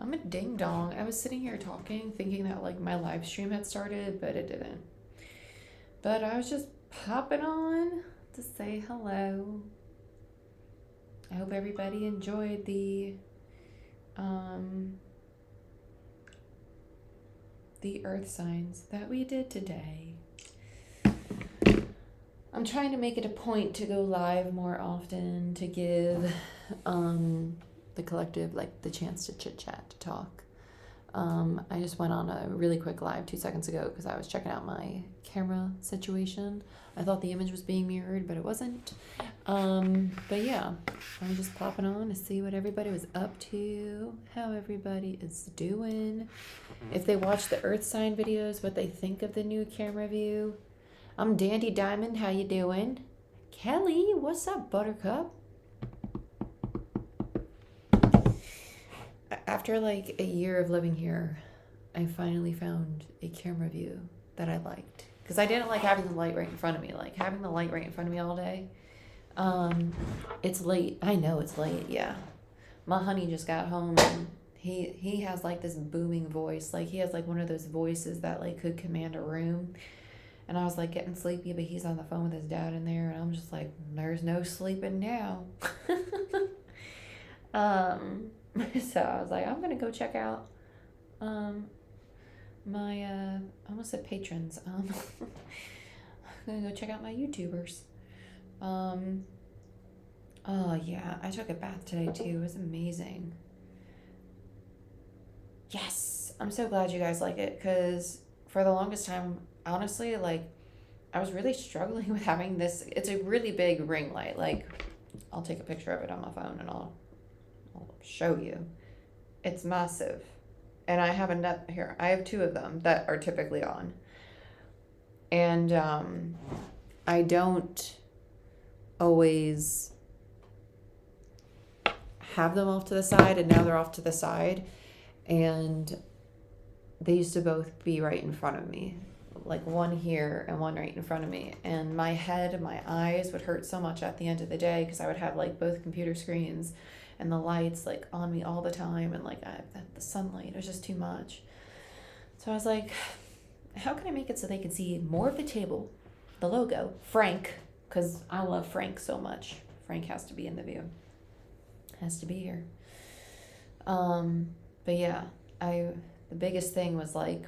I'm a ding dong. I was sitting here talking, thinking that like my live stream had started, but it didn't. But I was just popping on to say hello. I hope everybody enjoyed the earth signs that we did today. I'm trying to make it a point to go live more often to give the collective like the chance to chit chat, to talk. I just went on a really quick live 2 seconds ago because I was checking out my camera situation. I thought the image was being mirrored, but it wasn't. But yeah, I'm just popping on to see what everybody was up to, how everybody is doing. If they watch the earth sign videos, what they think of the new camera view. I'm Dandy Diamond, how you doing? Kelly, what's up, Buttercup? After like a year of living here, I finally found a camera view that I liked. Because I didn't like having the light right in front of me. Like having the light right in front of me all day. It's late. I know it's late, yeah. My honey just got home and he has like this booming voice. Like he has like one of those voices that like could command a room. And I was like getting sleepy, but he's on the phone with his dad in there, and I'm just like, there's no sleeping now. So I was like, I'm gonna go check out my I almost said patrons. I'm gonna go check out my YouTubers. Oh yeah, I took a bath today too. It was amazing. Yes, I'm so glad you guys like it, because for the longest time, honestly, like I was really struggling with having this. It's a really big ring light. Like I'll take a picture of it on my phone and I'll show you. It's massive. And I have here. I have 2 of them that are typically on. And I don't always have them off to the side, and now they're off to the side. And they used to both be right in front of me. Like one here and one right in front of me. And my head and my eyes would hurt so much at the end of the day because I would have like both computer screens and the lights like on me all the time, and like the sunlight, it was just too much. So I was like, how can I make it so they can see more of the table, the logo, Frank, because I love Frank so much. Frank has to be in the view, has to be here. But yeah, the biggest thing was like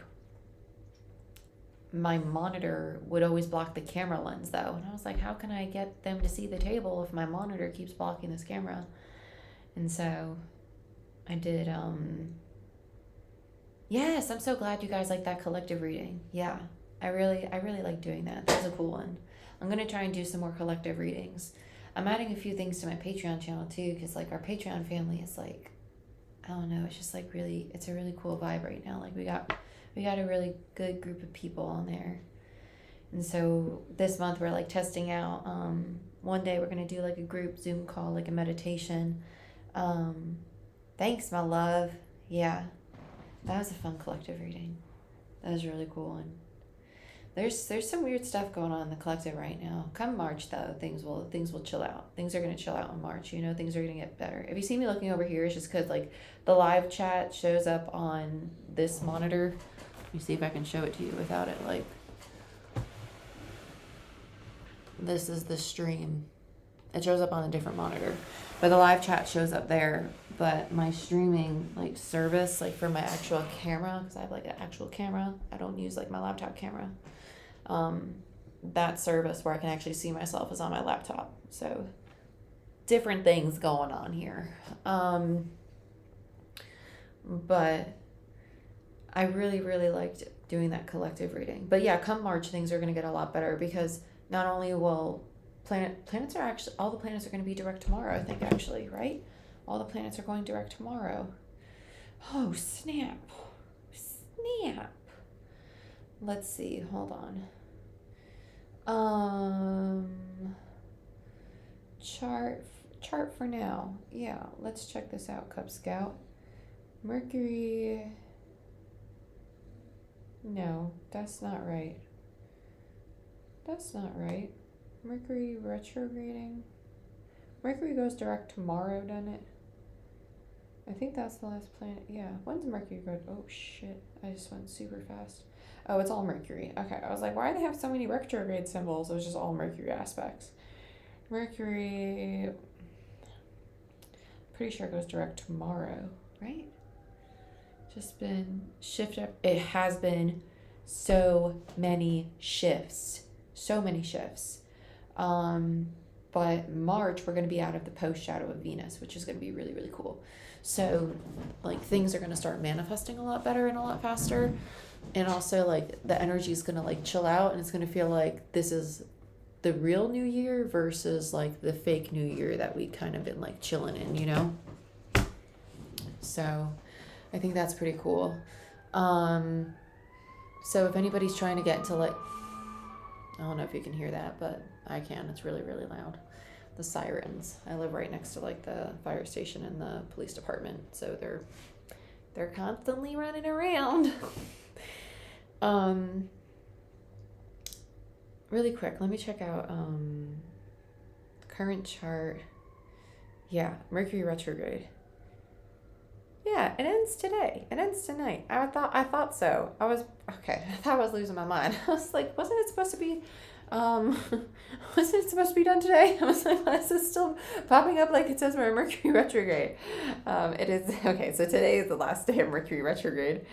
my monitor would always block the camera lens though, and I was like, how can I get them to see the table if my monitor keeps blocking this camera? And so I did, yes, I'm so glad you guys like that collective reading. Yeah, I really like doing that. That was a cool one. I'm going to try and do some more collective readings. I'm adding a few things to my Patreon channel too, because like our Patreon family is like, I don't know, it's just like really, it's a really cool vibe right now. Like we got a really good group of people on there. And so this month we're like testing out, one day we're going to do like a group Zoom call, like a meditation. Thanks, my love. Yeah, that was a fun collective reading. That was a really cool one. There's some weird stuff going on in the collective right now. Come March though, things will chill out. Things are gonna chill out in March. You know, things are gonna get better. If you see me looking over here, it's just because like the live chat shows up on this monitor. Let me see if I can show it to you without it like. This is the stream. It shows up on a different monitor, but the live chat shows up there. But my streaming like service, like for my actual camera, because I have like an actual camera, I don't use like my laptop camera. That service where I can actually see myself is on my laptop. So different things going on here. But I really liked doing that collective reading. But yeah, come March, things are going to get a lot better, because not only will planets are actually, all the planets are going to be direct tomorrow, I think, actually, right? All the planets are going direct tomorrow. Oh, snap. Let's see, hold on. Chart for now. Yeah, let's check this out, Cub Scout. Mercury. No, that's not right. Mercury retrograding. Mercury goes direct tomorrow, doesn't it? I think that's the last planet. Yeah. When's Mercury go? Oh, shit. I just went super fast. Oh, it's all Mercury. Okay. I was like, why do they have so many retrograde symbols? It was just all Mercury aspects. Mercury, pretty sure it goes direct tomorrow, right? Just been shifted. It has been so many shifts. So many shifts. But March, we're going to be out of the post shadow of Venus, which is going to be really, really cool. So, like, things are going to start manifesting a lot better and a lot faster. And also, like, the energy is going to, like, chill out. And it's going to feel like this is the real new year versus, like, the fake new year that we kind of been, like, chilling in, you know? So, I think that's pretty cool. So, if anybody's trying to get into, like, I don't know if you can hear that, but I can. It's really, really loud. The sirens. I live right next to like the fire station and the police department, so they're constantly running around. Really quick, let me check out current chart. Yeah, Mercury retrograde. Yeah, it ends today. It ends tonight. I thought so. I thought I was losing my mind. I was like, wasn't it supposed to be done today? I was like, why is this still popping up like it says we're in Mercury retrograde? It is okay, so today is the last day of Mercury retrograde.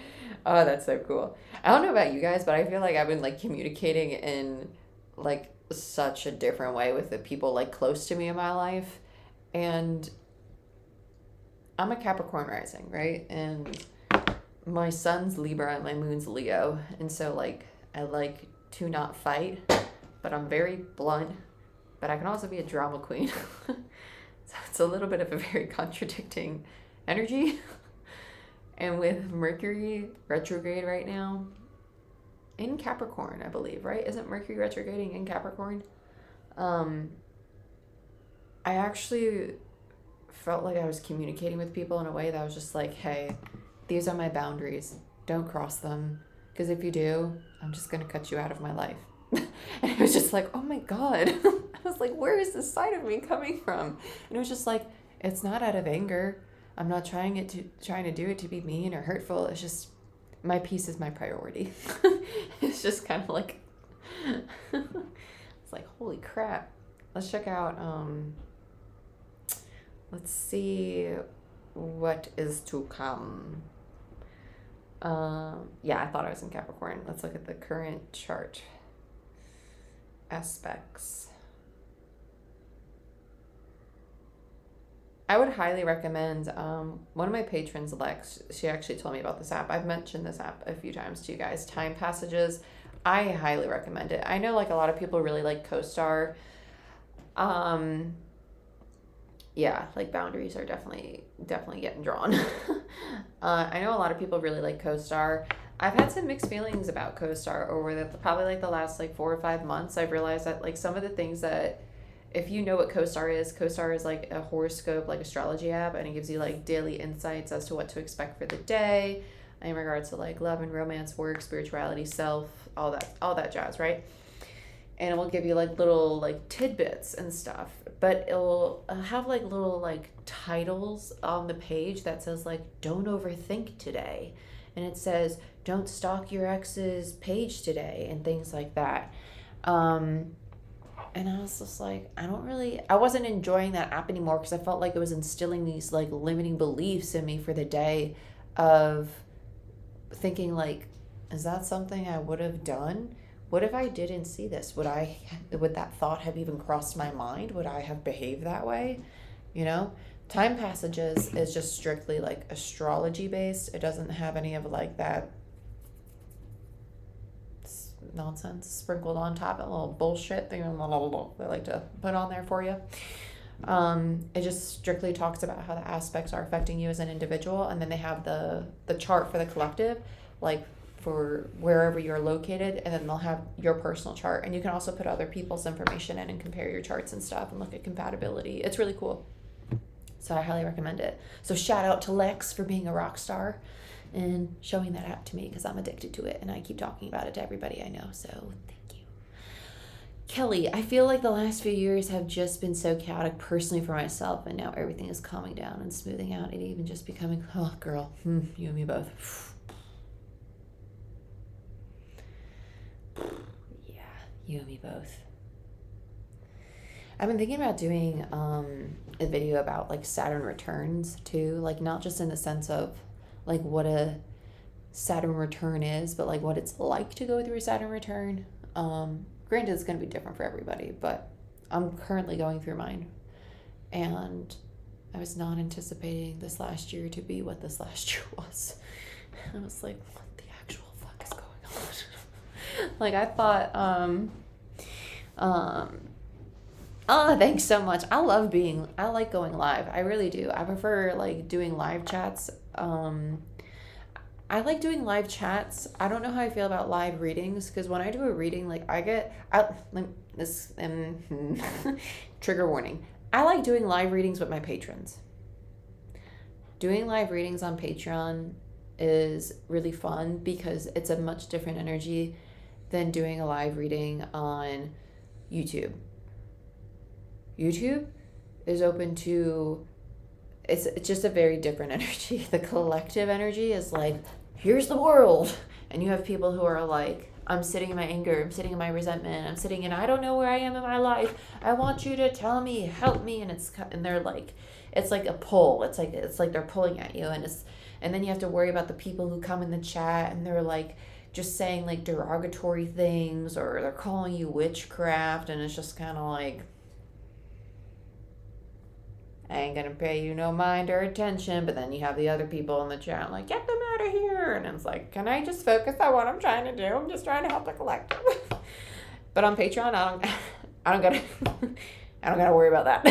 Oh, that's so cool. I don't know about you guys, but I feel like I've been like communicating in like such a different way with the people like close to me in my life. And I'm a Capricorn rising, right? And my sun's Libra and my moon's Leo. And so, like, I like to not fight, but I'm very blunt. But I can also be a drama queen. So it's a little bit of a very contradicting energy. And with Mercury retrograde right now, in Capricorn, I believe, right? Isn't Mercury retrograding in Capricorn? I actually felt like I was communicating with people in a way that was just like, hey, these are my boundaries. Don't cross them. Because if you do, I'm just going to cut you out of my life. And it was just like, oh my God. I was like, where is this side of me coming from? And it was just like, it's not out of anger. I'm not trying to do it to be mean or hurtful. It's just my peace is my priority. It's just kind of like, it's like, holy crap. Let's check out, let's see what is to come. Yeah, I thought I was in Capricorn. Let's look at the current chart aspects. I would highly recommend, one of my patrons, Lex, she actually told me about this app. I've mentioned this app a few times to you guys, Time Passages. I highly recommend it. I know like a lot of people really like CoStar. Yeah, like boundaries are definitely getting drawn. I know a lot of people really like CoStar. I've had some mixed feelings about CoStar over probably like the last like 4 or 5 months. I've realized that like some of the things that, if you know what CoStar is like a horoscope, like astrology app, and it gives you like daily insights as to what to expect for the day in regards to like love and romance, work, spirituality, self, all that jazz, right? And it will give you like little like tidbits and stuff, but it'll have like little like titles on the page that says like, don't overthink today. And it says, don't stalk your ex's page today, and things like that. And I was just like, I wasn't enjoying that app anymore because I felt like it was instilling these like limiting beliefs in me for the day of thinking like, is that something I would have done? What if I didn't see this? Would that thought have even crossed my mind? Would I have behaved that way? You know, Time Passages is just strictly like astrology based. It doesn't have any of like that nonsense sprinkled on top, a little bullshit thing they like to put on there for you. It just strictly talks about how the aspects are affecting you as an individual, and then they have the chart for the collective, like for wherever you're located, and then they'll have your personal chart, and you can also put other people's information in and compare your charts and stuff and look at compatibility. It's really cool, so I highly recommend it. So shout out to Lex for being a rock star and showing that app to me, because I'm addicted to it and I keep talking about it to everybody I know, so thank you. Kelly, I feel like the last few years have just been so chaotic personally for myself, and now everything is calming down and smoothing out and even just becoming, oh, girl, you and me both. Yeah, you and me both. I've been thinking about doing a video about like Saturn returns too, like not just in the sense of like what a Saturn return is, but like what it's like to go through a Saturn return. Granted, it's going to be different for everybody, but I'm currently going through mine, and I was not anticipating this last year to be what this last year was. I was like, what the actual fuck is going on? Like, I thought, oh, thanks so much. I like going live. I really do. I prefer like doing live chats. I like doing live chats. I don't know how I feel about live readings, because when I do a reading, like trigger warning. I like doing live readings with my patrons. Doing live readings on Patreon is really fun because it's a much different energy than doing a live reading on YouTube. YouTube is open to, it's just a very different energy. The collective energy is like, here's the world. And you have people who are like, I'm sitting in my anger, I'm sitting in my resentment, I'm sitting in, I don't know where I am in my life. I want you to tell me, help me. And they're like, it's like a pull. It's like they're pulling at you. And then you have to worry about the people who come in the chat and they're like just saying like derogatory things, or they're calling you witchcraft. And it's just kind of like, I ain't gonna pay you no mind or attention. But then you have the other people in the chat like, get them out of here. And it's like, can I just focus on what I'm trying to do? I'm just trying to help the collective. But on Patreon, I don't gotta worry about that.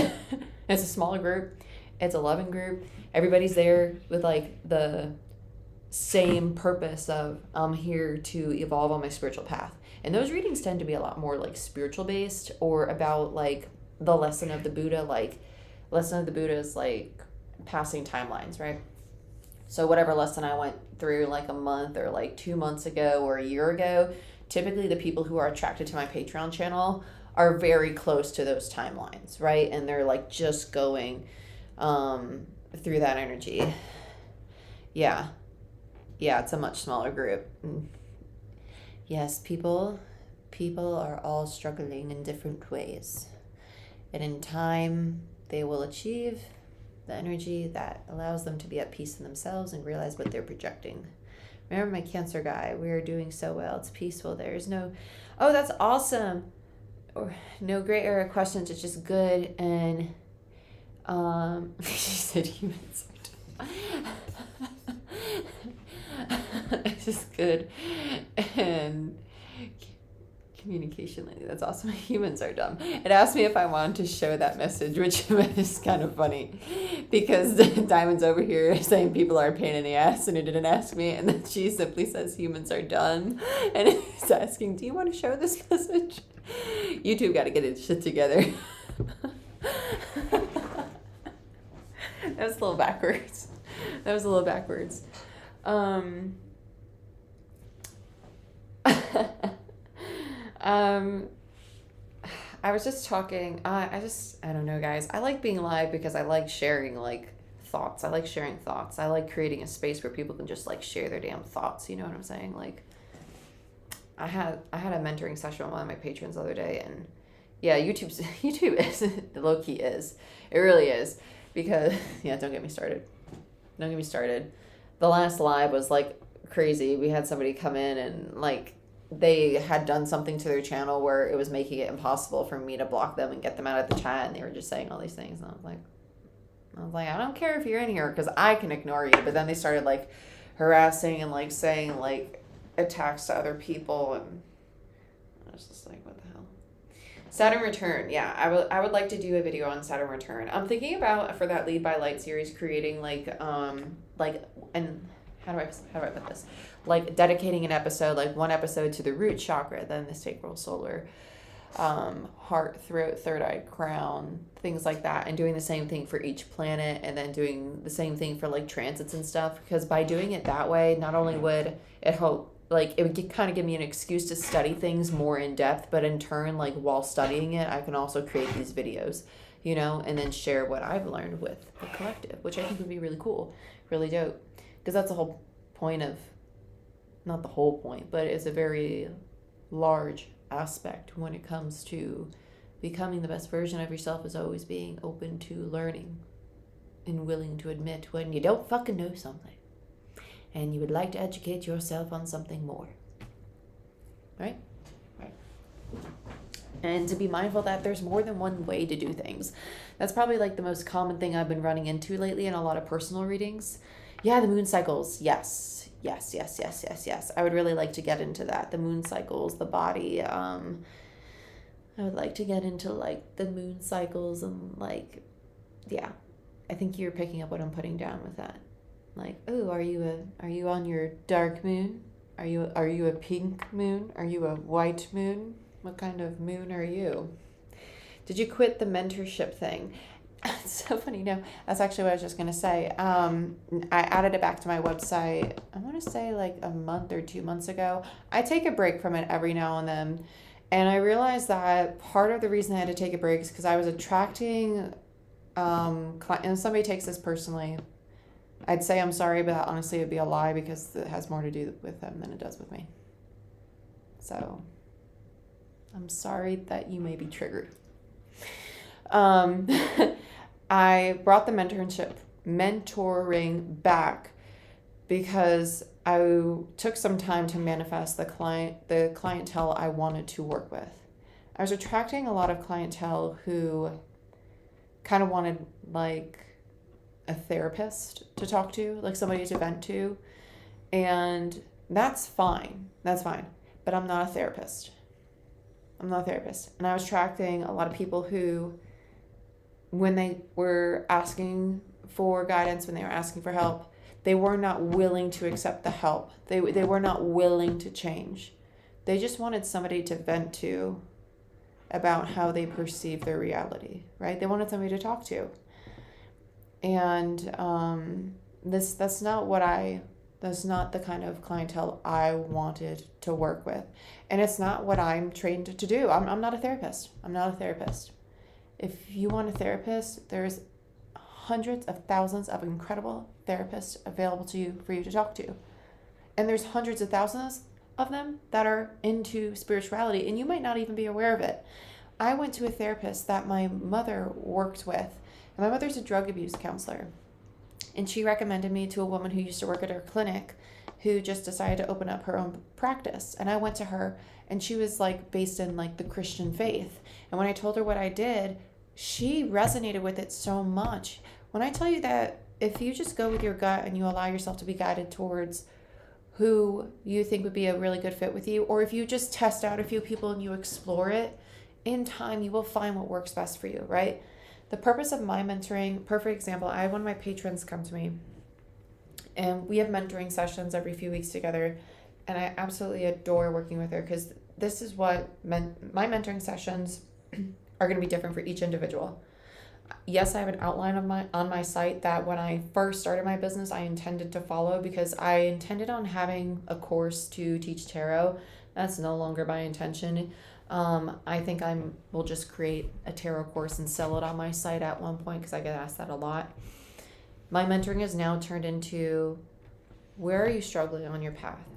It's a smaller group. It's a loving group. Everybody's there with like the same purpose of, I'm here to evolve on my spiritual path. And those readings tend to be a lot more like spiritual based, or about like the lesson of the Buddha. Like, lesson of the Buddha is like passing timelines, right? So whatever lesson I went through like a month or like 2 months ago or a year ago, typically the people who are attracted to my Patreon channel are very close to those timelines, right? And they're like just going through that energy. Yeah, it's a much smaller group. Yes, people are all struggling in different ways. And in time, they will achieve the energy that allows them to be at peace in themselves and realize what they're projecting. Remember my Cancer guy, we are doing so well. It's peaceful. There's no, oh, that's awesome. Or no gray area questions. It's just good. And she said humans are it's just good. And communication lady, that's awesome. Humans are dumb. It asked me if I wanted to show that message, which is kind of funny because Diamond's over here saying people are a pain in the ass, and it didn't ask me, and then she simply says humans are dumb, and it's asking, do you want to show this message? YouTube got to get its shit together. That was a little backwards. I was just talking, I don't know, guys. I like being live because I like sharing, like, thoughts. I like sharing thoughts. I like creating a space where people can just, like, share their damn thoughts. You know what I'm saying? Like, I had a mentoring session with one of my patrons the other day, and yeah, YouTube is, low-key is. It really is. Because, yeah, don't get me started. The last live was, like, crazy. We had somebody come in and, like, they had done something to their channel where it was making it impossible for me to block them and get them out of the chat, and they were just saying all these things, and I was like, I don't care if you're in here because I can ignore you. But then they started like harassing and like saying like attacks to other people, and I was just like, what the hell? Saturn Return, yeah, I would like to do a video on Saturn Return. I'm thinking about, for that Lead by Light series, creating and how do I put this? Like dedicating an episode, like one episode to the root chakra, then the sacral, solar, heart, throat, third eye, crown, things like that, and doing the same thing for each planet, and then doing the same thing for like transits and stuff. Because by doing it that way, not only would it help like, it would kind of give me an excuse to study things more in depth, but in turn, like, while studying it, I can also create these videos, you know, and then share what I've learned with the collective, which I think would be really cool, really dope, because that's the whole point of, not the whole point, but it's a very large aspect when it comes to becoming the best version of yourself, is always being open to learning and willing to admit when you don't fucking know something and you would like to educate yourself on something more. Right? Right. And to be mindful that there's more than one way to do things. That's probably like the most common thing I've been running into lately in a lot of personal readings. Yeah, the moon cycles. Yes. I would really like to get into that. The moon cycles, the body. I would like to get into like the moon cycles and like, yeah. I think you're picking up what I'm putting down with that. Like, oh, are you on your dark moon? Are you a pink moon? Are you a white moon? What kind of moon are you? Did you quit the mentorship thing? It's so funny. No, that's actually what I was just gonna say. I added it back to my website, I want to say like a month or 2 months ago. I take a break from it every now and then, and I realized that part of the reason I had to take a break is because I was attracting and somebody takes this personally, I'd say I'm sorry, but honestly it'd be a lie, because it has more to do with them than it does with me. So I'm sorry that you may be triggered. I brought the mentoring back because I took some time to manifest the clientele I wanted to work with. I was attracting a lot of clientele who kind of wanted like a therapist to talk to, like somebody to vent to. And that's fine. But I'm not a therapist. And I was attracting a lot of people who, when they were asking for guidance, when they were asking for help, they were not willing to accept the help. They were not willing to change. They just wanted somebody to vent to about how they perceive their reality, right? They wanted somebody to talk to. And that's not the kind of clientele I wanted to work with. And it's not what I'm trained to do. I'm not a therapist. If you want a therapist, there's hundreds of thousands of incredible therapists available to you for you to talk to. And there's hundreds of thousands of them that are into spirituality, and you might not even be aware of it. I went to a therapist that my mother worked with, and my mother's a drug abuse counselor. And she recommended me to a woman who used to work at her clinic, who just decided to open up her own practice. And I went to her, and she was like based in like the Christian faith. And when I told her what I did, she resonated with it so much. When I tell you that if you just go with your gut and you allow yourself to be guided towards who you think would be a really good fit with you, or if you just test out a few people and you explore it, in time you will find what works best for you, right? The purpose of my mentoring, perfect example, I had one of my patrons come to me, and we have mentoring sessions every few weeks together, and I absolutely adore working with her, because this is what my mentoring sessions are going to be different for each individual. Yes, I have an outline on my site that when I first started my business, I intended to follow, because I intended on having a course to teach tarot. That's no longer my intention. I think will just create a tarot course and sell it on my site at one point, because I get asked that a lot. My mentoring is now turned into, where are you struggling on your path?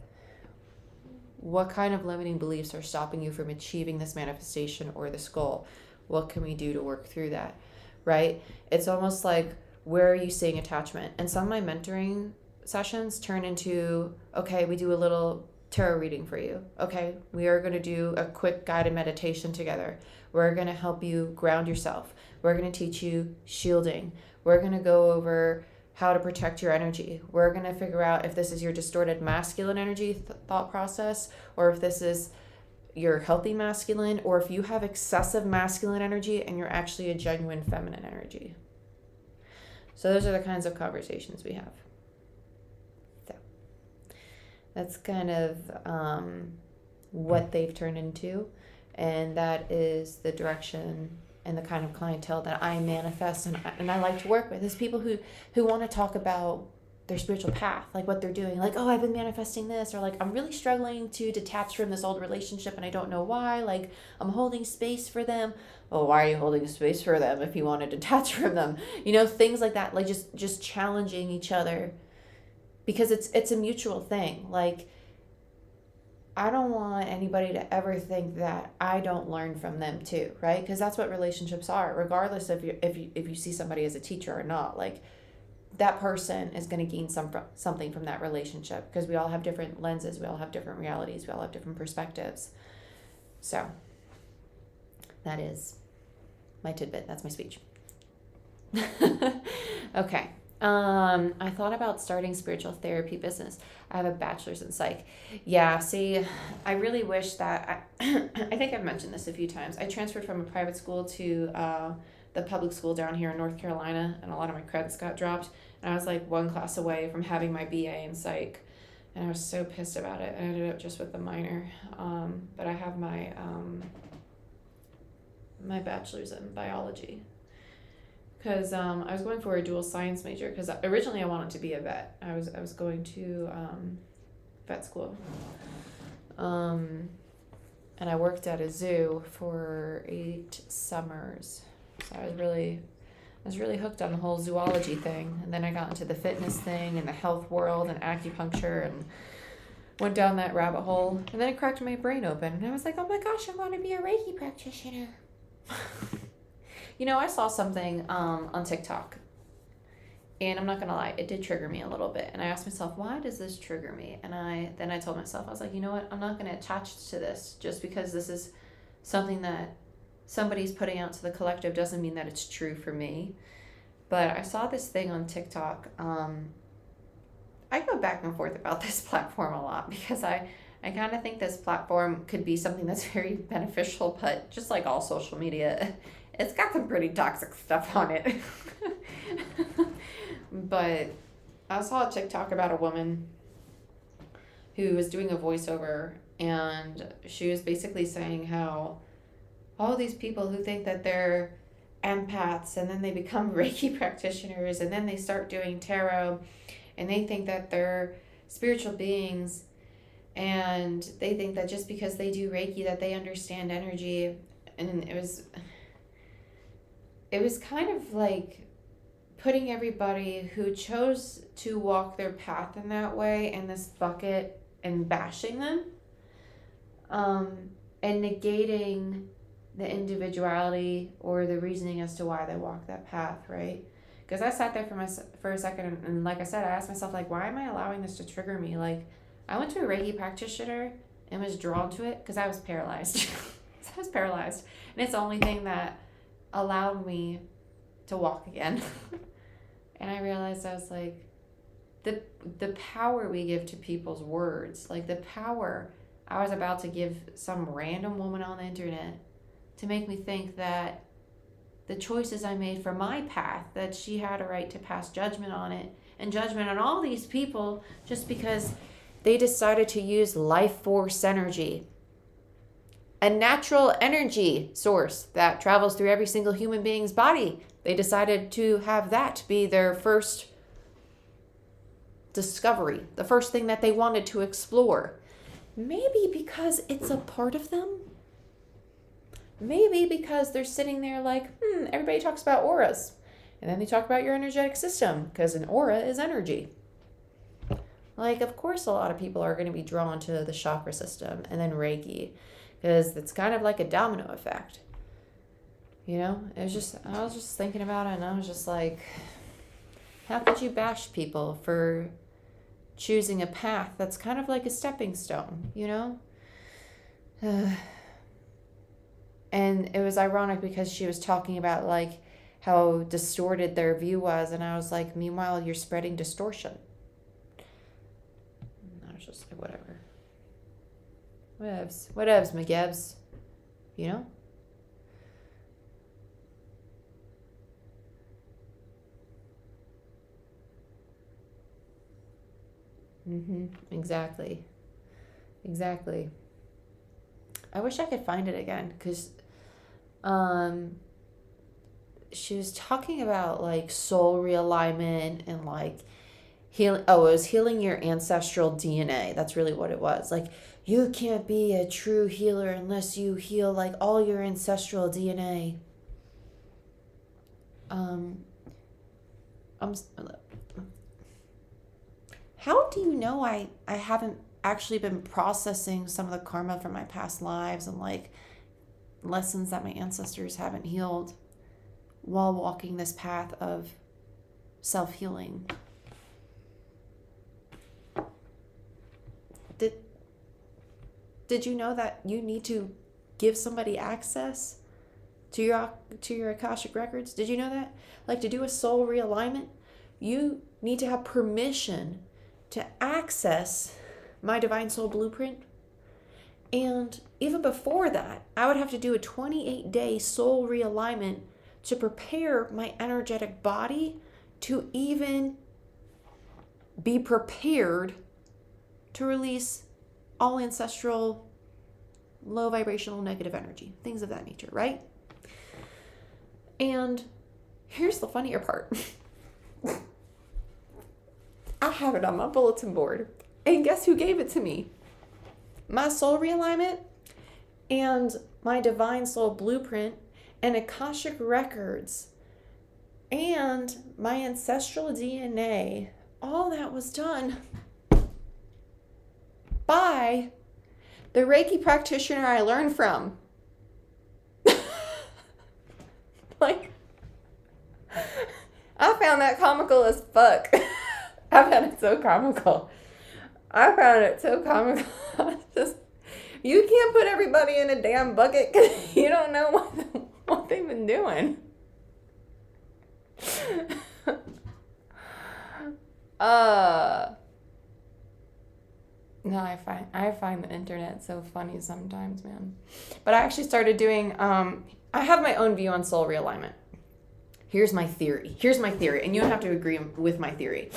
What kind of limiting beliefs are stopping you from achieving this manifestation or this goal? What can we do to work through that? Right? It's almost like, where are you seeing attachment? And some of my mentoring sessions turn into, okay, we do a little tarot reading for you. Okay, we are going to do a quick guided meditation together. We're going to help you ground yourself. We're going to teach you shielding. We're going to go over how to protect your energy. We're going to figure out if this is your distorted masculine energy thought process, or if this is your healthy masculine, or if you have excessive masculine energy and you're actually a genuine feminine energy. So those are the kinds of conversations we have. So that's kind of what they've turned into, and that is the direction and the kind of clientele that I manifest and I like to work with, is people who want to talk about their spiritual path, like what they're doing, like, oh, I've been manifesting this, or like, I'm really struggling to detach from this old relationship and I don't know why, like, I'm holding space for them. Well, why are you holding space for them if you want to detach from them? Things like that, like just challenging each other, because it's a mutual thing. Like, I don't want anybody to ever think that I don't learn from them too, right? Because that's what relationships are, regardless of if you see somebody as a teacher or not. Like, that person is going to gain something from that relationship, because we all have different lenses, we all have different realities, we all have different perspectives. So that is my tidbit. That's my speech. Okay. I thought about starting spiritual therapy business. I have a bachelor's in psych. Yeah, see, I really wish that I think I've mentioned this a few times. I transferred from a private school to the public school down here in North Carolina, and a lot of my credits got dropped. And I was like one class away from having my BA in psych, and I was so pissed about it. I ended up just with the minor, but I have my my bachelor's in biology, because I was going for a dual science major, because originally I wanted to be a vet. I was going to vet school, and I worked at a zoo for 8 summers. So I was really hooked on the whole zoology thing. And then I got into the fitness thing and the health world and acupuncture, and went down that rabbit hole. And then it cracked my brain open, and I was like, oh my gosh, I want to be a Reiki practitioner. I saw something on TikTok, and I'm not gonna lie, it did trigger me a little bit. And I asked myself, why does this trigger me? And I told myself, I was like, you know what, I'm not gonna attach to this. Just because this is something that somebody's putting out to the collective doesn't mean that it's true for me. But I saw this thing on TikTok. I go back and forth about this platform a lot, because I kind of think this platform could be something that's very beneficial, but just like all social media, it's got some pretty toxic stuff on it. But I saw a TikTok about a woman who was doing a voiceover, and she was basically saying how all these people who think that they're empaths, and then they become Reiki practitioners, and then they start doing tarot, and they think that they're spiritual beings, and they think that just because they do Reiki that they understand energy. And it was kind of like putting everybody who chose to walk their path in that way in this bucket and bashing them, and negating the individuality or the reasoning as to why they walk that path, right? Because I sat there for a second, and like I said, I asked myself, like, why am I allowing this to trigger me? Like, I went to a Reiki practitioner and was drawn to it because I was paralyzed. I was paralyzed. And it's the only thing that allowed me to walk again. And I realized, I was like, the power we give to people's words, like the power I was about to give some random woman on the internet to make me think that the choices I made for my path, that she had a right to pass judgment on it, and judgment on all these people just because they decided to use life force energy, a natural energy source that travels through every single human being's body. They decided to have that be their first discovery, the first thing that they wanted to explore. Maybe because it's a part of them. Maybe because they're sitting there like, everybody talks about auras. And then they talk about your energetic system, because an aura is energy. Like, of course, a lot of people are going to be drawn to the chakra system and then Reiki, because it's kind of like a domino effect. I was just thinking about it, and I was just like, how could you bash people for choosing a path that's kind of like a stepping stone, And it was ironic because she was talking about like how distorted their view was, and I was like, meanwhile, you're spreading distortion. And I was just like, whatever. Whatevs, McGebs. Exactly. I wish I could find it again, because she was talking about like soul realignment and like It was healing your ancestral DNA. That's really what it was. Like, you can't be a true healer unless you heal like all your ancestral DNA. How do you know I haven't actually been processing some of the karma from my past lives and like lessons that my ancestors haven't healed while walking this path of self-healing? Did you know that you need to give somebody access to your Akashic records? Did you know that? Like, to do a soul realignment, you need to have permission to access my divine soul blueprint. And even before that, I would have to do a 28-day soul realignment to prepare my energetic body to even be prepared to release all ancestral, low vibrational, negative energy, things of that nature, right? And here's the funnier part. I have it on my bulletin board. And guess who gave it to me? My soul realignment and my divine soul blueprint and Akashic records and my ancestral DNA. All that was done by the Reiki practitioner I learned from. Like, I found that comical as fuck. I found it so comical. Just, you can't put everybody in a damn bucket because you don't know what they've been doing. No, I find the internet so funny sometimes, man. But I actually started doing, I have my own view on soul realignment. Here's my theory, and you don't have to agree with my theory.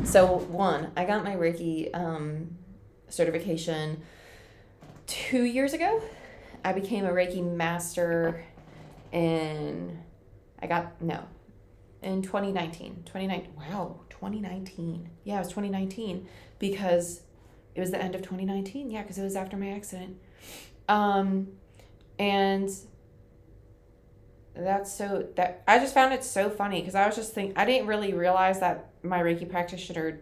So, one, I got my Reiki certification 2 years ago. I became a Reiki master in 2019. 2019. Yeah, it was 2019 because it was the end of 2019. Yeah, because it was after my accident. And I just found it so funny because I was just I didn't really realize that my Reiki practitioner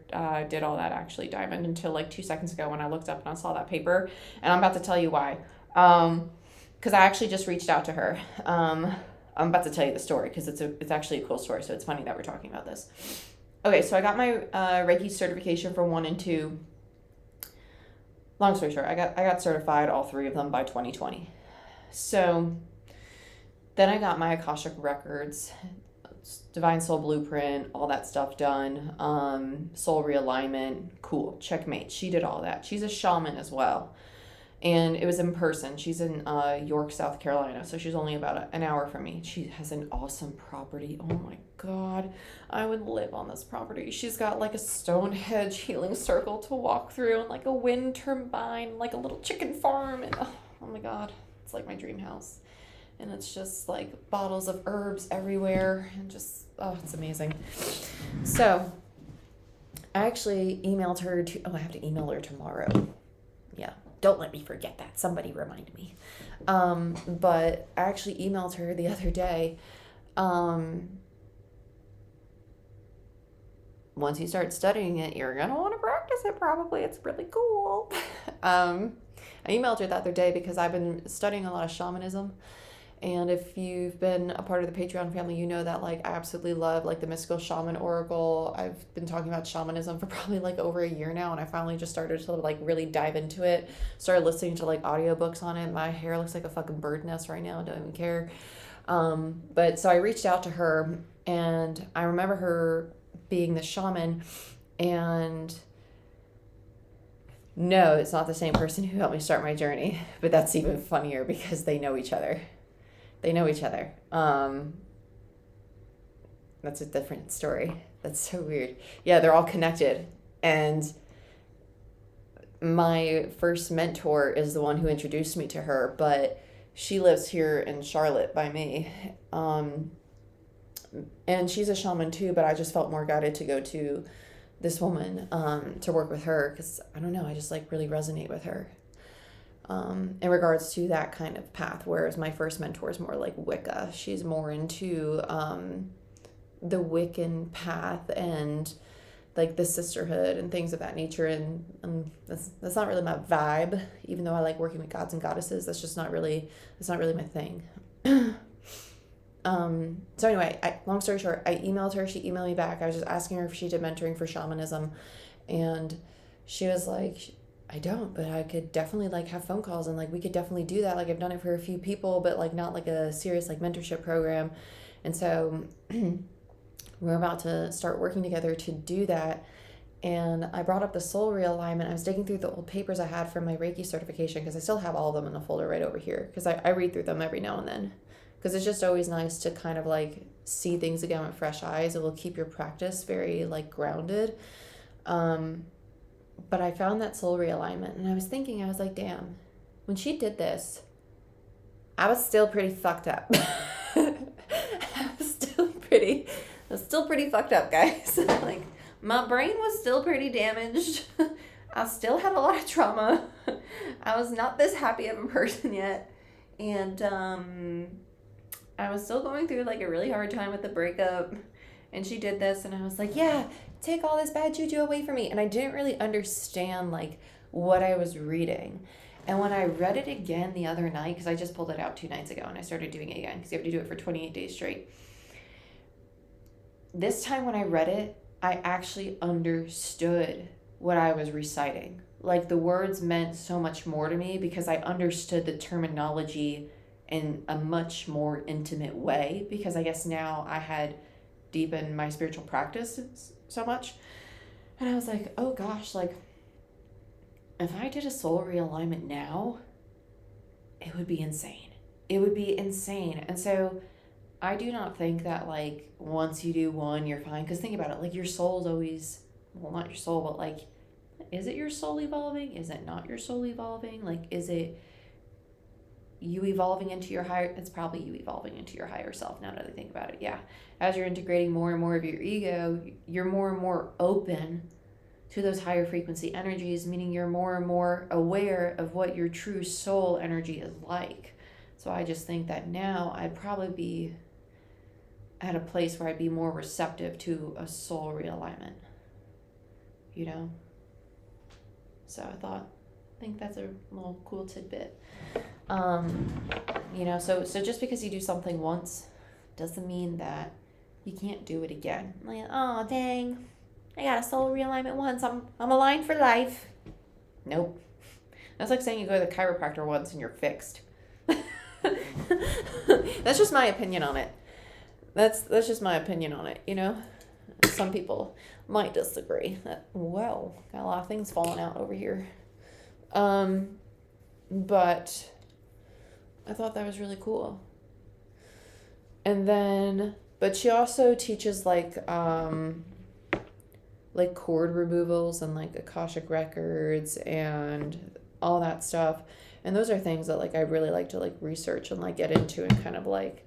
did all that actually, Diamond, until like 2 seconds ago when I looked up and I saw that paper, and I'm about to tell you why. Because I actually just reached out to her. I'm about to tell you the story because it's actually a cool story, so it's funny that we're talking about this. Okay, so I got my Reiki certification for 1 and 2. Long story short, I got certified all 3 of them by 2020. So then I got my Akashic records, divine soul blueprint, all that stuff done. Soul realignment, cool, checkmate. She did all that. She's a shaman as well. And it was in person. She's in York, South Carolina, so she's only about an hour from me. She has an awesome property. Oh my God, I would live on this property. She's got like a Stonehenge healing circle to walk through and like a wind turbine, like a little chicken farm. And oh my God, it's like my dream house. And it's just like bottles of herbs everywhere and just, oh, it's amazing. So I actually emailed her I have to email her tomorrow. Yeah. Don't let me forget that. Somebody remind me. But I actually emailed her the other day. Once you start studying it, you're going to want to practice it probably. It's really cool. I emailed her the other day because I've been studying a lot of shamanism. And if you've been a part of the Patreon family, you know that like I absolutely love like the mystical Shaman Oracle. I've been talking about shamanism for probably like over a year now, and I finally just started to like really dive into it. Started listening to like audiobooks on it. My hair looks like a fucking bird nest right now. I don't even care. But so I reached out to her, and I remember her being the shaman, and no, it's not the same person who helped me start my journey, but that's even funnier because they know each other. That's a different story. That's so weird. Yeah, they're all connected. And my first mentor is the one who introduced me to her, but she lives here in Charlotte by me. And she's a shaman too, but I just felt more guided to go to this woman to work with her, because I don't know, I just like really resonate with her in regards to that kind of path, whereas my first mentor is more like Wicca. She's more into the Wiccan path and like the sisterhood and things of that nature, and that's not really my vibe, even though I like working with gods and goddesses. That's not really my thing. So anyway, long story short, I emailed her, she emailed me back. I was just asking her if she did mentoring for shamanism, and she was like, I don't, but I could definitely like have phone calls, and like we could definitely do that. Like I've done it for a few people, but like not like a serious like mentorship program. And so we're about to start working together to do that. And I brought up the soul realignment. I was digging through the old papers I had from my Reiki certification, because I still have all of them in a folder right over here, because I read through them every now and then, because it's just always nice to kind of like see things again with fresh eyes. It will keep your practice very like grounded. But I found that soul realignment, and I was thinking, I was like, damn, when she did this, I was still pretty fucked up. I was still pretty fucked up, guys. Like, my brain was still pretty damaged. I still had a lot of trauma. I was not this happy of a person yet. And I was still going through like a really hard time with the breakup. And she did this, and I was like, yeah, take all this bad juju away from me. And I didn't really understand like what I was reading. And when I read it again the other night, because I just pulled it out 2 nights ago and I started doing it again, because you have to do it for 28 days straight. This time when I read it, I actually understood what I was reciting. Like the words meant so much more to me, because I understood the terminology in a much more intimate way, because I guess now I had deepened my spiritual practice so much. And I was like, oh gosh, like if I did a soul realignment now, it would be insane. It would be insane. And so I do not think that like once you do one, you're fine. Because think about it, like your soul's always, well, not your soul, but like, is it your soul evolving? Is it not your soul evolving? Like, is it you evolving into your higher, it's probably you evolving into your higher self now that I think about it. Yeah. As you're integrating more and more of your ego, you're more and more open to those higher frequency energies, meaning you're more and more aware of what your true soul energy is like. So I just think that now I'd probably be at a place where I'd be more receptive to a soul realignment, you know? So I think that's a little cool tidbit. You know, so just because you do something once doesn't mean that you can't do it again. Like, oh dang, I got a soul realignment once, I'm aligned for life. Nope. That's like saying you go to the chiropractor once and you're fixed. That's just my opinion on it. That's just my opinion on it, you know? Some people might disagree. Whoa, got a lot of things falling out over here. But I thought that was really cool. And then, but she also teaches like cord removals and like Akashic records and all that stuff. And those are things that like I really like to like research and like get into and kind of like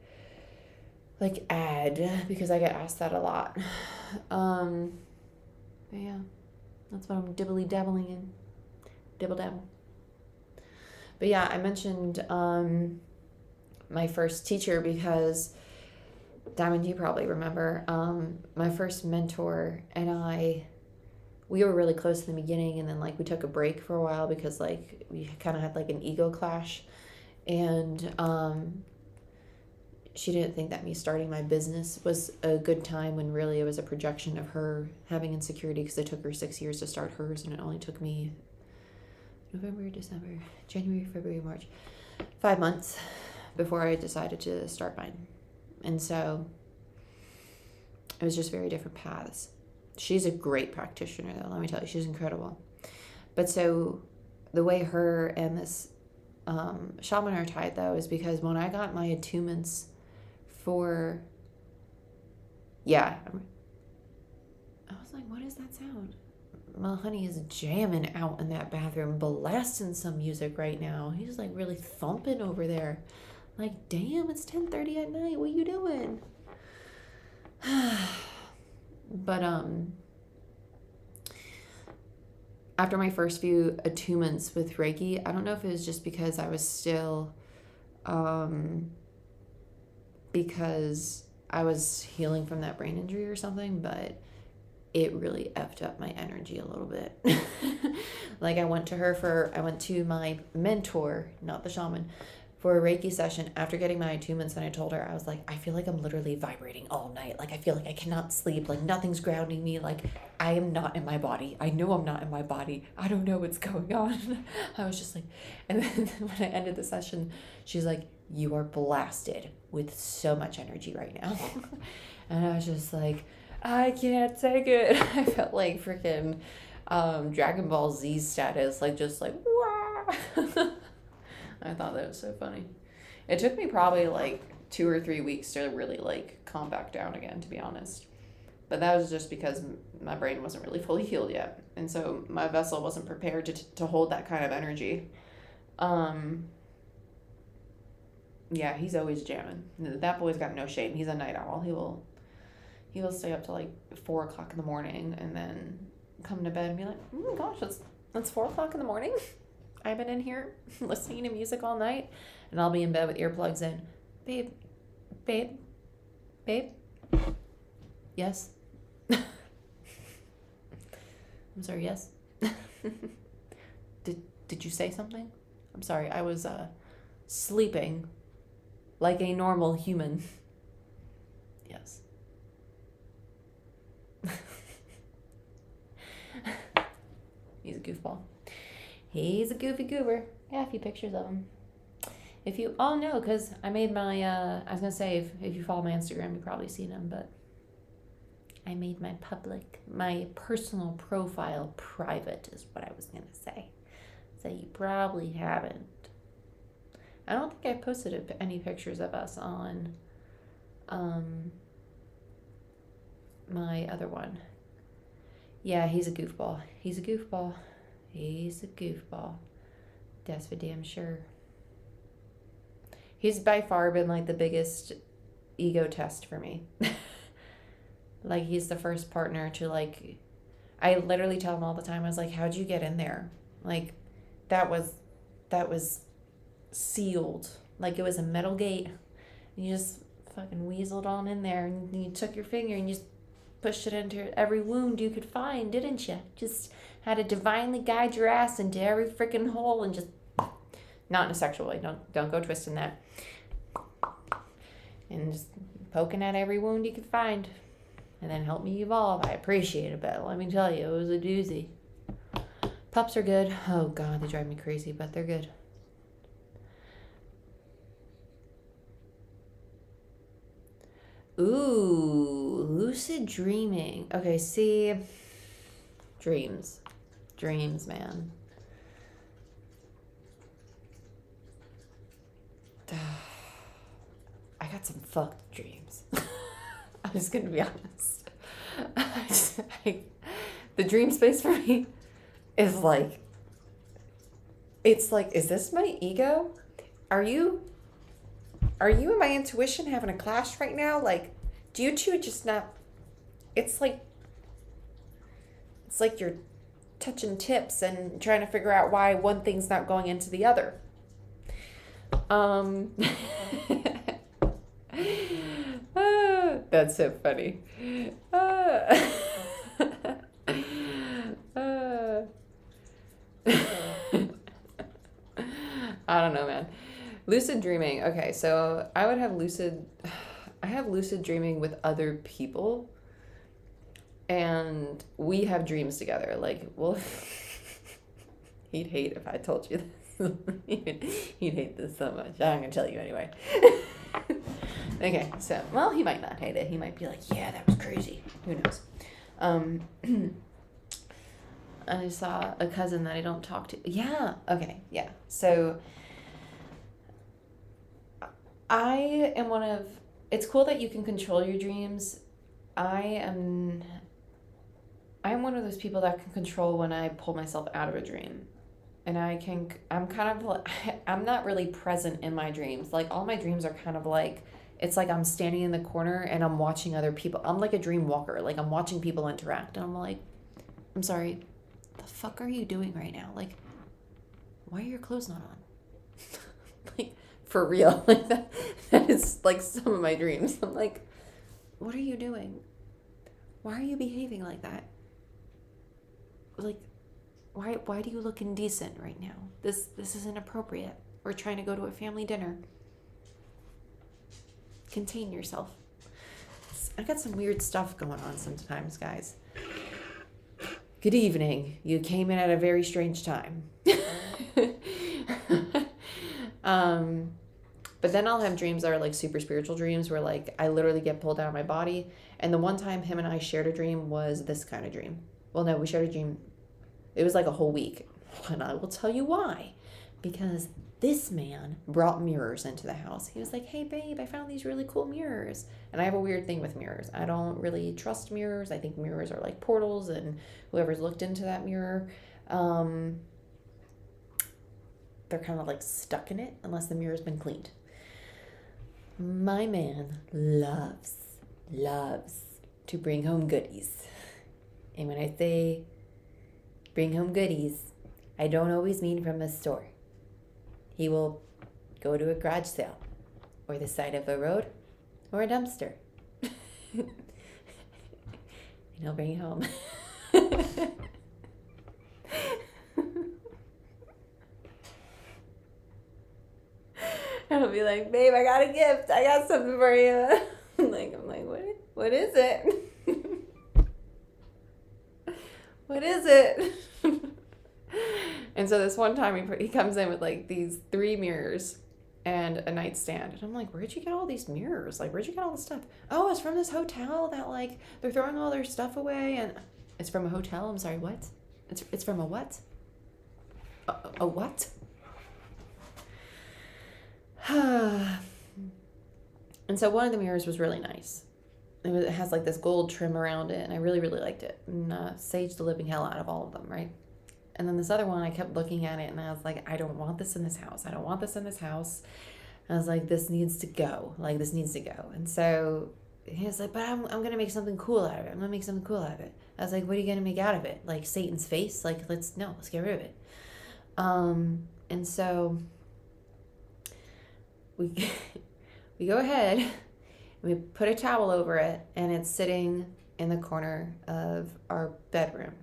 add, because I get asked that a lot. But yeah, that's what I'm dibbly dabbling in. Dibble dabble. But yeah, I mentioned my first teacher because, Diamond, you probably remember, my first mentor and we were really close in the beginning, and then like we took a break for a while because like we kind of had like an ego clash, and she didn't think that me starting my business was a good time, when really it was a projection of her having insecurity, because it took her 6 years to start hers, and it only took me November, December, January, February, March, 5 months before I decided to start mine. And so it was just very different paths. She's a great practitioner though, let me tell you, she's incredible. But so the way her and this shaman are tied though is because when I got my attunements for, yeah, I was like, what is that sound? My honey is jamming out in that bathroom, blasting some music right now. He's like really thumping over there. Like, damn, it's 10:30 at night. What are you doing? But after my first few attunements with Reiki, I don't know if it was just because I was still, because I was healing from that brain injury or something, but it really effed up my energy a little bit. Like I went to my mentor, not the shaman, for a Reiki session after getting my attunements, and I told her, I was like, I feel like I'm literally vibrating all night. Like I feel like I cannot sleep. Like nothing's grounding me. Like I am not in my body. I know I'm not in my body. I don't know what's going on. I was just like, and then when I ended the session, she's like, you are blasted with so much energy right now. And I was just like, I can't take it. I felt like freaking Dragon Ball Z status, like just like, wah. I thought that was so funny. It took me probably like 2 or 3 weeks to really like calm back down again, to be honest. But that was just because my brain wasn't really fully healed yet. And so my vessel wasn't prepared to hold that kind of energy. Yeah, he's always jamming. That boy's got no shame. He's a night owl. He will stay up till like 4 o'clock in the morning and then come to bed and be like, oh my gosh, it's 4 o'clock in the morning. I've been in here listening to music all night, and I'll be in bed with earplugs in. Babe, yes. I'm sorry, yes. Did you say something? I'm sorry, I was sleeping like a normal human. Yes. He's a goofball. He's a goofy goober. I have a few pictures of him. If you all know, because I made my, I was going to say, if you follow my Instagram, you've probably seen him, but I made my personal profile private is what I was going to say. So you probably haven't. I don't think I posted any pictures of us on my other one. Yeah, he's a goofball. He's a goofball. He's a goofball. That's for damn sure. He's by far been like the biggest ego test for me. Like he's the first partner to like, I literally tell him all the time, I was like, how'd you get in there? Like that was sealed. Like it was a metal gate. And you just fucking weaseled on in there and you took your finger and you just pushed it into every wound you could find, didn't you? Just had to divinely guide your ass into every freaking hole and just, not in a sexual way, don't go twisting that. And just poking at every wound you could find. And then help me evolve. I appreciate it, but let me tell you, it was a doozy. Pups are good. Oh God, they drive me crazy, but they're good. Ooh, lucid dreaming. Okay, see, dreams, man. I got some fucked dreams. I'm just gonna be honest. The dream space for me is like, it's like, is this my ego? Are you and my intuition having a clash right now? Like, do you two just not, it's like you're touching tips and trying to figure out why one thing's not going into the other. That's so funny. I don't know, man. Lucid dreaming. Okay, so I have lucid dreaming with other people, and we have dreams together. Like, well, he'd hate if I told you this. He'd hate this so much. I'm gonna tell you anyway. Okay, so, well, he might not hate it. He might be like, yeah, that was crazy. Who knows? I saw a cousin that I don't talk to. Yeah, okay, yeah. So, I am it's cool that you can control your dreams. I'm one of those people that can control when I pull myself out of a dream. And I'm kind of like, I'm not really present in my dreams. Like, all my dreams are kind of like, it's like I'm standing in the corner and I'm watching other people. I'm like a dream walker. Like, I'm watching people interact. And I'm like, I'm sorry, the the fuck are you doing right now? Like, why are your clothes not on? Like, for real. Like, that is like some of my dreams. I'm like, what are you doing? Why are you behaving like that? Like, why do you look indecent right now? This isn't appropriate. We're trying to go to a family dinner. Contain yourself. I got some weird stuff going on sometimes, guys. Good evening. You came in at a very strange time. But then I'll have dreams that are like super spiritual dreams where like I literally get pulled out of my body. And the one time him and I shared a dream was this kind of dream. Well, no, we shared a dream. It was like a whole week. And I will tell you why. Because this man brought mirrors into the house. He was like, hey, babe, I found these really cool mirrors. And I have a weird thing with mirrors. I don't really trust mirrors. I think mirrors are like portals, and whoever's looked into that mirror, they're kind of like stuck in it unless the mirror's been cleaned. My man loves to bring home goodies. And when I say bring home goodies, I don't always mean from a store. He will go to a garage sale or the side of a road or a dumpster. And he'll bring it home. And I'll be like, babe, I got a gift. I got something for you. I'm like, what is it? What is it? And so this one time he comes in with like these 3 mirrors and a nightstand. And I'm like, where'd you get all these mirrors? Like, where'd you get all this stuff? Oh, it's from this hotel that like they're throwing all their stuff away. And it's from a hotel? I'm sorry, what? It's from a what? A what? And so one of the mirrors was really nice. It has like this gold trim around it, and I really, really liked it. And saged the living hell out of all of them, right? And then this other one, I kept looking at it, and I was like, I don't want this in this house. I don't want this in this house. And I was like, this needs to go. Like, this needs to go. And so he was like, but I'm going to make something cool out of it. I'm going to make something cool out of it. I was like, what are you going to make out of it? Like Satan's face? Like, let's get rid of it. And so we go ahead and we put a towel over it, and it's sitting in the corner of our bedroom.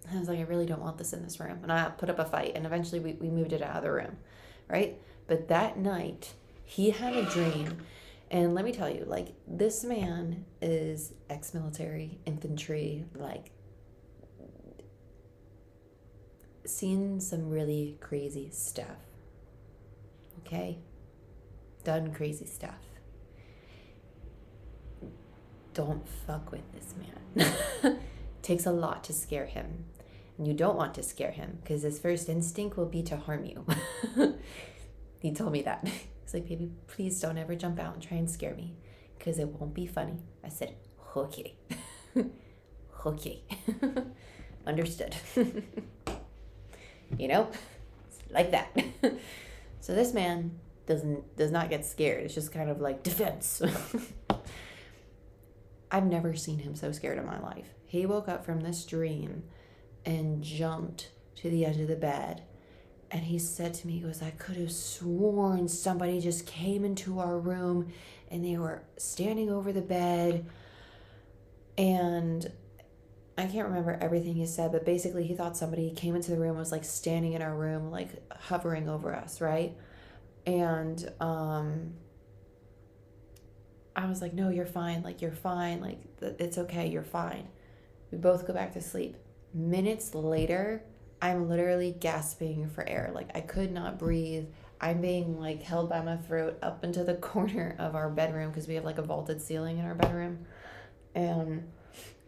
I was like, I really don't want this in this room. And I put up a fight, and eventually we moved it out of the room, right? But that night, he had a dream. And let me tell you, like, this man is ex-military, infantry, like, seen some really crazy stuff. Okay? Done crazy stuff. Don't fuck with this man. Takes a lot to scare him. And you don't want to scare him because his first instinct will be to harm you. He told me that. He's like, baby, please don't ever jump out and try and scare me because it won't be funny. I said, okay. Okay. Understood. You know? Like that. So this man does not get scared. It's just kind of like defense. I've never seen him so scared in my life. He woke up from this dream and jumped to the edge of the bed. And he said to me, he goes, I could have sworn somebody just came into our room and they were standing over the bed. And I can't remember everything he said, but basically he thought somebody came into the room, was like standing in our room, like hovering over us, right? And I was like, no, you're fine. Like, you're fine. Like, it's okay. You're fine. We both go back to sleep. Minutes later, I'm literally gasping for air. Like, I could not breathe. I'm being, like, held by my throat up into the corner of our bedroom because we have, like, a vaulted ceiling in our bedroom. And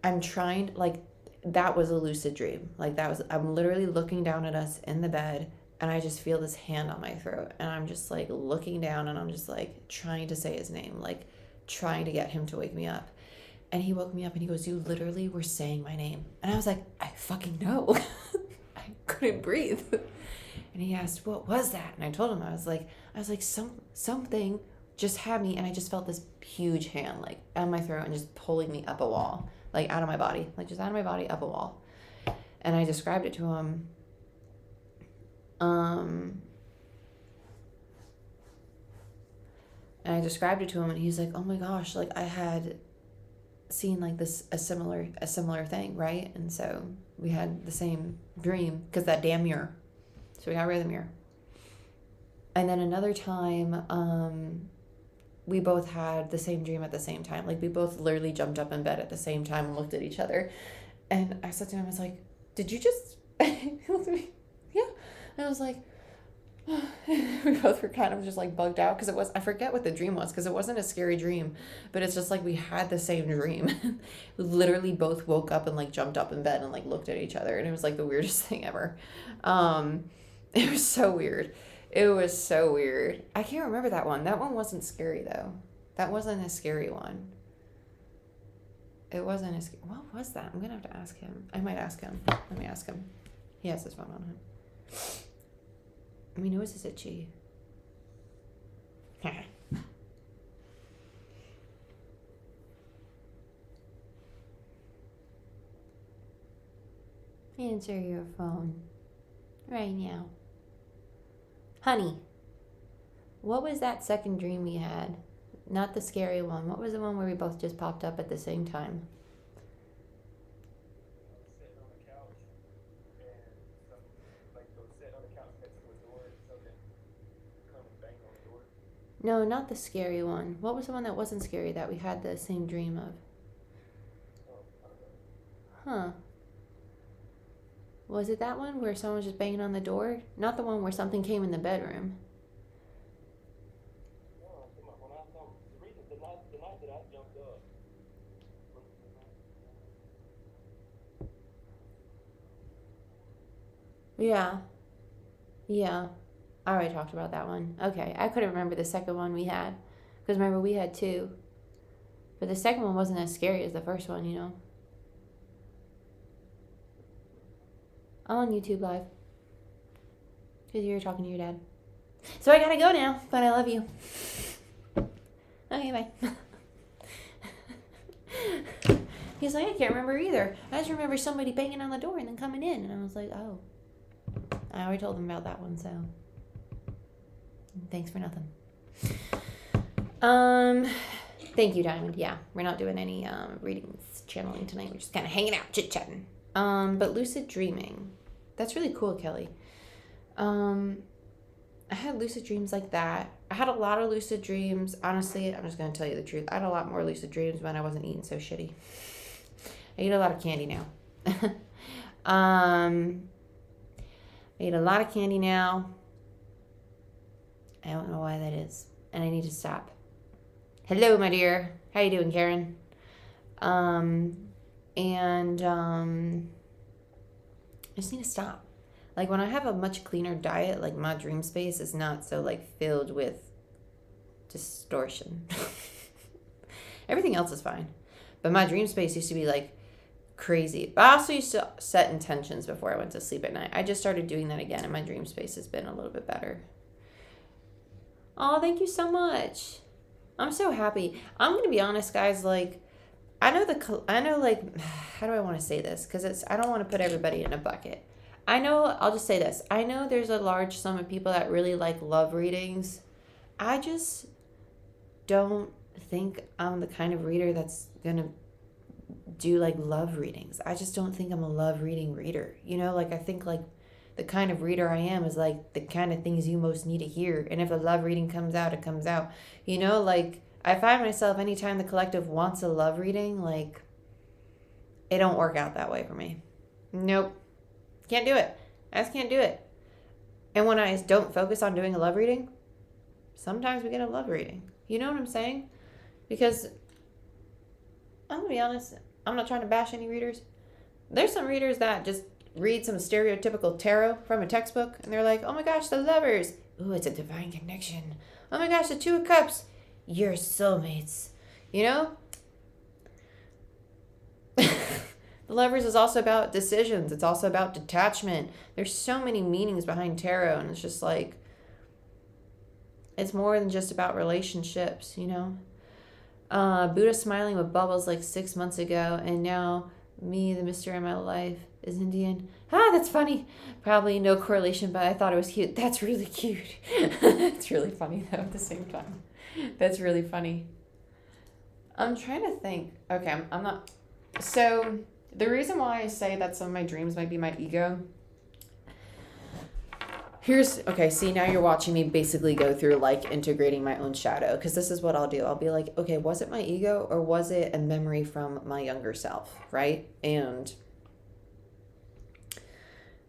I'm trying, like, that was a lucid dream. Like, I'm literally looking down at us in the bed, and I just feel this hand on my throat. And I'm just, like, looking down, and I'm just, like, trying to say his name, like, trying to get him to wake me up. And he woke me up and he goes, you literally were saying my name. And I was like, I fucking know. I couldn't breathe. And he asked, what was that? And I told him, I was like, something just had me, and I just felt this huge hand like on my throat and just pulling me up a wall, like out of my body, like just out of my body up a wall. And I described it to him. And I described it to him, and he's like, "Oh my gosh, like I had seen like a similar thing, right?" And so we had the same dream because that damn mirror. So we got rid of the mirror. And then another time, we both had the same dream at the same time. Like we both literally jumped up in bed at the same time and looked at each other. And I said to him, I was like, "Did you just?" He looked at me, "Yeah." And I was like, we both were kind of just like bugged out because I forget what the dream was because it wasn't a scary dream, but it's just like we had the same dream. We literally both woke up and like jumped up in bed and like looked at each other, and it was like the weirdest thing ever. It was so weird. It was so weird. I can't remember that one. That one wasn't scary though. That wasn't a scary one. It wasn't a scary. What was that? I'm gonna have to ask him. I might ask him. Let me ask him. He has his phone on him. I mean, who is this itchy? Answer your phone right now. Honey, what was that second dream we had? Not the scary one. What was the one where we both just popped up at the same time? No, not the scary one. What was the one that wasn't scary that we had the same dream of? Huh. Was it that one where someone was just banging on the door? Not the one where something came in the bedroom. Yeah. Yeah. I already talked about that one. Okay. I couldn't remember the second one we had. Because remember, we had two. But the second one wasn't as scary as the first one, you know. I'm on YouTube Live. Because you were talking to your dad. So I gotta go now, but I love you. Okay, bye. He's like, I can't remember either. I just remember somebody banging on the door and then coming in. And I was like, oh. I already told him about that one, so. Thanks for nothing. Thank you, Diamond. Yeah, we're not doing any readings, channeling tonight. We're just kind of hanging out, chit-chatting. But lucid dreaming. That's really cool, Kelly. I had lucid dreams like that. I had a lot of lucid dreams. Honestly, I'm just going to tell you the truth. I had a lot more lucid dreams when I wasn't eating so shitty. I eat a lot of candy now. I eat a lot of candy now. I don't know why that is. And I need to stop. Hello, my dear. How you doing, Karen? I just need to stop. Like when I have a much cleaner diet, like my dream space is not so like filled with distortion. Everything else is fine. But my dream space used to be like crazy. But I also used to set intentions before I went to sleep at night. I just started doing that again, and my dream space has been a little bit better. Oh, thank you so much. I'm so happy. I'm going to be honest, guys, like I know like how do I want to say this? Cuz I don't want to put everybody in a bucket. I'll just say this. I know there's a large sum of people that really like love readings. I just don't think I'm the kind of reader that's going to do like love readings. I just don't think I'm a love reading reader. You know, like I think like the kind of reader I am is like the kind of things you most need to hear. And if a love reading comes out, it comes out. You know, like I find myself anytime the collective wants a love reading, like it don't work out that way for me. Nope. Can't do it. I just can't do it. And when I don't focus on doing a love reading, sometimes we get a love reading. You know what I'm saying? Because I'm going to be honest, I'm not trying to bash any readers. There's some readers that just read some stereotypical tarot from a textbook and they're like, oh my gosh, the lovers. Ooh, it's a divine connection. Oh my gosh, the Two of Cups. You're soulmates. You know? The lovers is also about decisions. It's also about detachment. There's so many meanings behind tarot, and it's just like, It's more than just about relationships, you know? Buddha smiling with bubbles like 6 months ago, and now me, the mystery in my life, is Indian. Ah, that's funny. Probably no correlation, but I thought it was cute. That's really cute. It's really funny, though, at the same time. That's really funny. I'm trying to think. Okay, I'm not... So, the reason why I say that some of my dreams might be my ego... Okay, see, now you're watching me basically go through, like, integrating my own shadow. Because this is what I'll do. I'll be like, okay, was it my ego or was it a memory from my younger self, right? And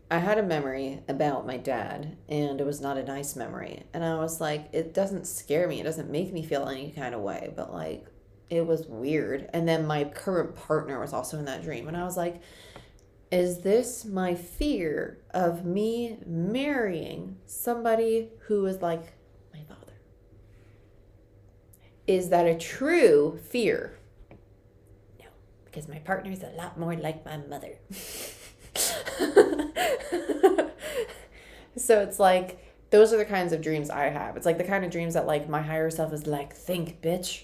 I had a memory about my dad, and it was not a nice memory. And I was like, it doesn't scare me. It doesn't make me feel any kind of way. But, like, it was weird. And then my current partner was also in that dream. And I was like... Is this my fear of me marrying somebody who is like my father? Is that a true fear? No, because my partner is a lot more like my mother. So it's like, those are the kinds of dreams I have. It's like the kind of dreams that like my higher self is like, think, bitch.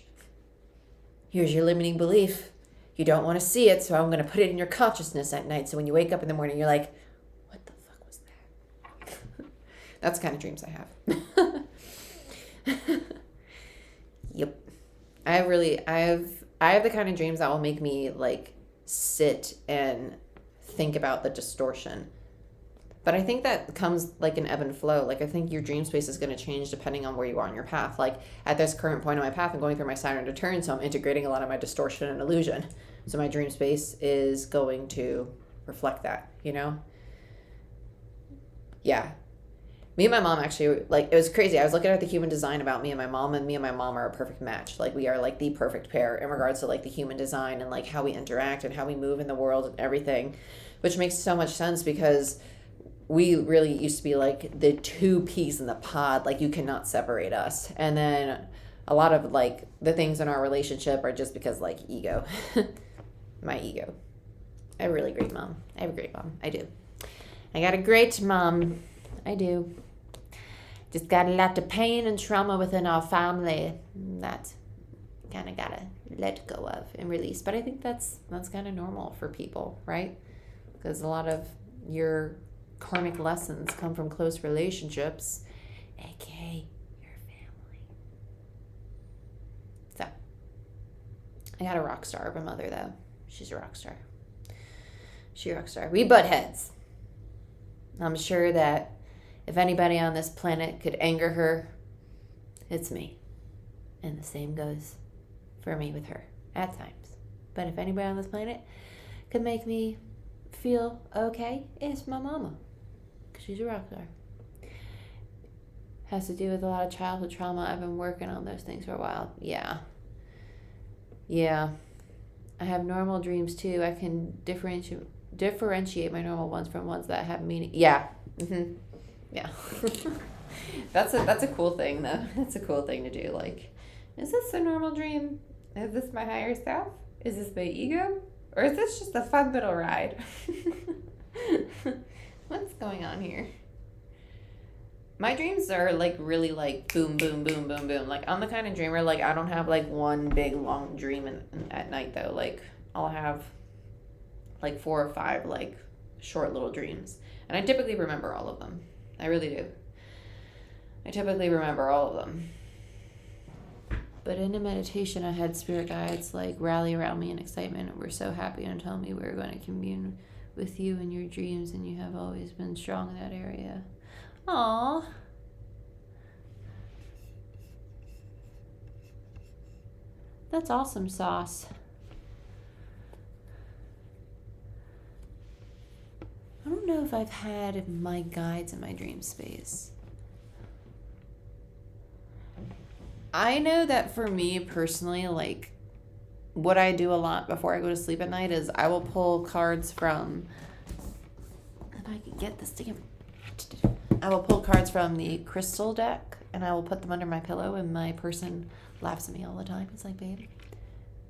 Here's your limiting belief. You don't want to see it, so I'm going to put it in your consciousness at night. So when you wake up in the morning, you're like, what the fuck was that? That's the kind of dreams I have. Yep. I have the kind of dreams that will make me like sit and think about the distortion. But I think that comes like an ebb and flow. Like I think your dream space is going to change depending on where you are on your path. Like at this current point on my path, I'm going through my Saturn Return, so I'm integrating a lot of my distortion and illusion. So my dream space is going to reflect that, you know? Yeah. Me and my mom actually, like, it was crazy. I was looking at the human design about me and my mom, and me and my mom are a perfect match. Like, we are, like, the perfect pair in regards to, like, the human design and, like, how we interact and how we move in the world and everything, which makes so much sense because we really used to be, like, the two peas in the pod. Like, you cannot separate us. And then a lot of, like, the things in our relationship are just because, like, ego. My ego. I have a really great mom. I have a great mom. I do. I got a great mom. I do. Just got a lot of pain and trauma within our family that kind of gotta let go of and release. But I think that's kind of normal for people, right? Because a lot of your karmic lessons come from close relationships, aka your family. So, I got a rock star of a mother, though. She's a rock star. She's a rock star. We butt heads. I'm sure that if anybody on this planet could anger her, it's me. And the same goes for me with her at times. But if anybody on this planet could make me feel okay, it's my mama. Because she's a rock star. Has to do with a lot of childhood trauma. I've been working on those things for a while. Yeah. I have normal dreams too. I can differentiate my normal ones from ones that have meaning. Yeah. Mm-hmm. Yeah. That's a cool thing though. That's a cool thing to do. Like, is this a normal dream? Is this my higher self? Is this my ego? Or is this just a fun little ride? What's going on here? My dreams are like really like boom, boom, boom, boom, boom. Like I'm the kind of dreamer, like I don't have like one big long dream at night though. Like I'll have like 4 or 5 like short little dreams. And I typically remember all of them. I really do. I typically remember all of them. But in a meditation, I had spirit guides like rally around me in excitement and were so happy and tell me we were going to commune with you in your dreams and you have always been strong in that area. Aww. That's awesome, Sauce. I don't know if I've had my guides in my dream space. I know that for me personally, like, what I do a lot before I go to sleep at night is I will pull cards from, if I can get this together, I will pull cards from the crystal deck and I will put them under my pillow, and my person laughs at me all the time. He's like, babe,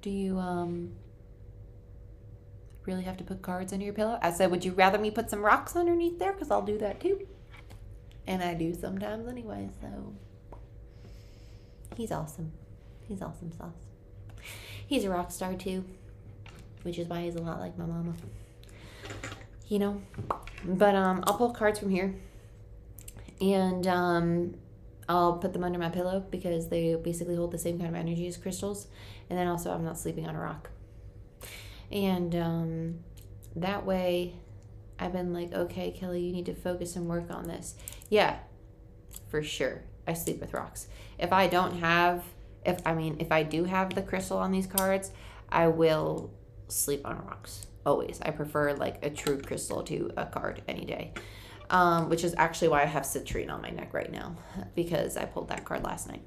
do you really have to put cards under your pillow? I said, would you rather me put some rocks underneath there? Because I'll do that too. And I do sometimes anyway, so He's awesome. He's awesome sauce. He's a rock star too, which is why he's a lot like my mama. You know? But I'll pull cards from here. And I'll put them under my pillow because they basically hold the same kind of energy as crystals. And then also I'm not sleeping on a rock. And that way I've been like, okay, Kelly, you need to focus and work on this. Yeah, for sure. I sleep with rocks. If I do have the crystal on these cards, I will sleep on rocks. Always. I prefer like a true crystal to a card any day. Which is actually why I have citrine on my neck right now, because I pulled that card last night.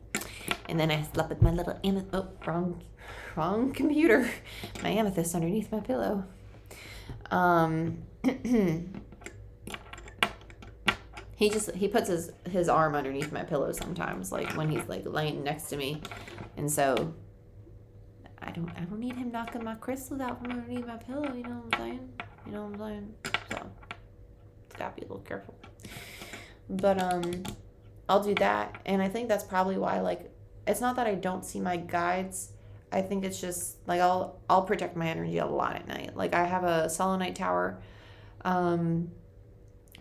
And then I slept with my little wrong computer. My amethyst underneath my pillow. He puts his arm underneath my pillow sometimes, like when he's like laying next to me. And so I don't need him knocking my crystals out from underneath my pillow, you know what I'm saying? So gotta be a little careful. But I'll do that, and I think that's probably why, like, it's not that I don't see my guides. I think it's just like I'll protect my energy a lot at night. Like, I have a selenite tower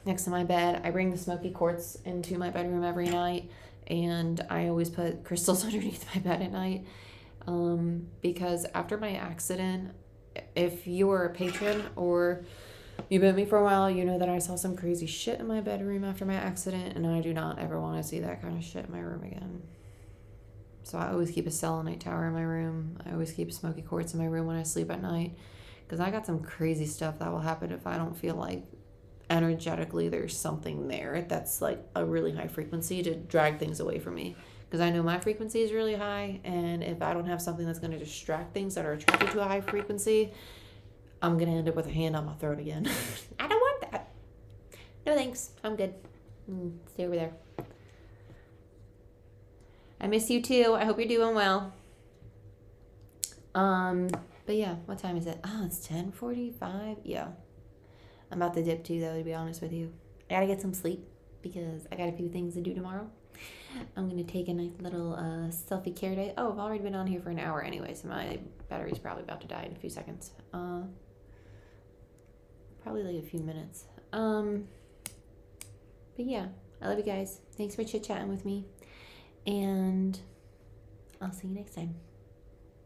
next to my bed. I bring the smoky quartz into my bedroom every night, and I always put crystals underneath my bed at night, because after my accident, if you were a patron or you've been with me for a while, you know that I saw some crazy shit in my bedroom after my accident, and I do not ever want to see that kind of shit in my room again. So I always keep a selenite tower in my room. I always keep smoky quartz in my room when I sleep at night, because I got some crazy stuff that will happen if I don't feel like energetically there's something there that's like a really high frequency to drag things away from me. Because I know my frequency is really high, and if I don't have something that's going to distract things that are attracted to a high frequency, I'm going to end up with a hand on my throat again. I don't want that. No thanks. I'm good. Stay over there. I miss you too. I hope you're doing well. But yeah, what time is it? Oh, it's 10:45. Yeah. I'm about to dip too, though, to be honest with you. I got to get some sleep because I got a few things to do tomorrow. I'm going to take a nice little selfie care day. Oh, I've already been on here for an hour anyway, so my battery's probably about to die in a few seconds. Probably like a few minutes. But yeah, I love you guys. Thanks for chit-chatting with me. And I'll see you next time.